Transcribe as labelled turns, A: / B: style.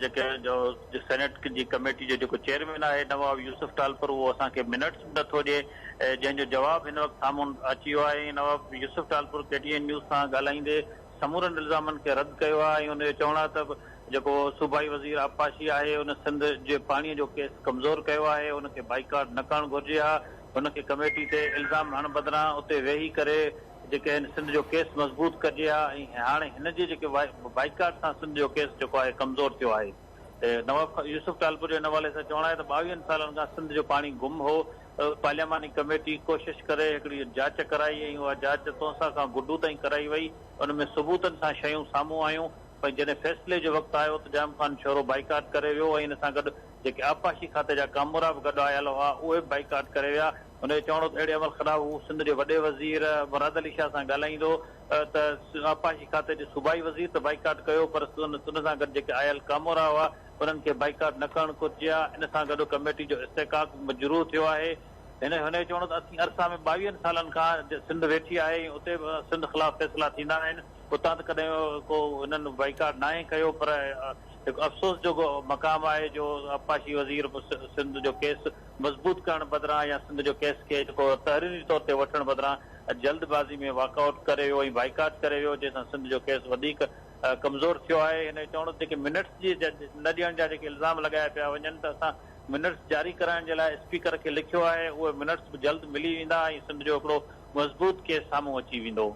A: जेके जो सेनेट जी कमेटी जो जेको चेयरमैन आहे नवाब यूसुफ टालपुर, उहो असांखे मिनट्स नथो ॾिए, जंहिंजो जवाबु हिन वक़्तु साम्हूं अची वियो आहे। नवाब यूसुफ टालपुर KTN न्यूज़ सां ॻाल्हाईंदे समूरनि इल्ज़ामनि खे रद्द कयो आहे ऐं हुनजो चवणु आहे त जेको सूबाई वज़ीर आबपाशी आहे उन सिंध जे पाणीअ जो केस कमज़ोर कयो आहे, उनखे बाइकाट न करणु घुरिजे हा। हुनखे कमेटी ते इल्ज़ाम हणण बदिरां उते वेही करे जेके आहिनि सिंध जो केस मज़बूत कजे हा ऐं हाणे हिनजे जेके बाइकाट सां सिंध जो केस जेको आहे कमज़ोर थियो आहे। नवाब यूसुफ टालपुर जे हवाले सां चवणु आहे त 22 सालनि खां सिंध जो पाणी गुम हो। पार्लियामानी कमेटी कोशिशि करे हिकिड़ी जांच कराई ऐं उहा जांच तोसा खां गुडू ताईं कराई वई। उन में सबूतनि सां शयूं साम्हूं आयूं। पर जॾहिं फ़ैसिले जो वक़्तु आयो त जाम ख़ान छोरो बाइकाट करे वियो ऐं हिन सां गॾु जेके आबपाशी खाते जा कामोरा बि गॾु आयल हुआ उहे बि बाइकाट करे विया। हुनजो चवणो त अहिड़े अमल ख़िलाफ़ हू सिंध जे वॾे वज़ीर मुराद अली शाह सां ॻाल्हाईंदो त आबपाशी खाते जे सूबाई वज़ीर त बाइकाट कयो, पर उन सां गॾु जेके आयल कामोरा हुआ उन्हनि खे बाइकाट न करणु घुरिजे हा। इन सां गॾु कमेटी जो इस्तेकाक मजरूह थियो आहे। हुनजो चवणो त असीं अरसा में 22 सालनि खां सिंध वेठी आहे, उते सिंध ख़िलाफ़ फ़ैसिला थींदा आहिनि। उतां त कॾहिं को हिननि बाइकाट न आहे कयो, पर हिकु अफ़सोस जो मक़ाम आहे जो आबपाशी वज़ीर सिंध जो केस मज़बूत करण बदिरां या सिंध जो केस खे जेको तहरीरी तौर ते वठण बदिरां जल्दबाज़ी में वॉकआउट करे वियो ऐं बाइकाट करे वियो, जंहिंसां सिंध जो केस वधीक कमज़ोर थियो आहे। हिन जो चवणो जेके मिनट्स जी न ॾियण जा जेके इल्ज़ाम लॻाया पिया वञनि त असां मिनट्स जारी कराइण जे लाइ स्पीकर खे लिखियो आहे, उहे मिनट्स बि जल्द मिली वेंदा ऐं सिंध जो हिकिड़ो मज़बूत केस साम्हूं अची वेंदो।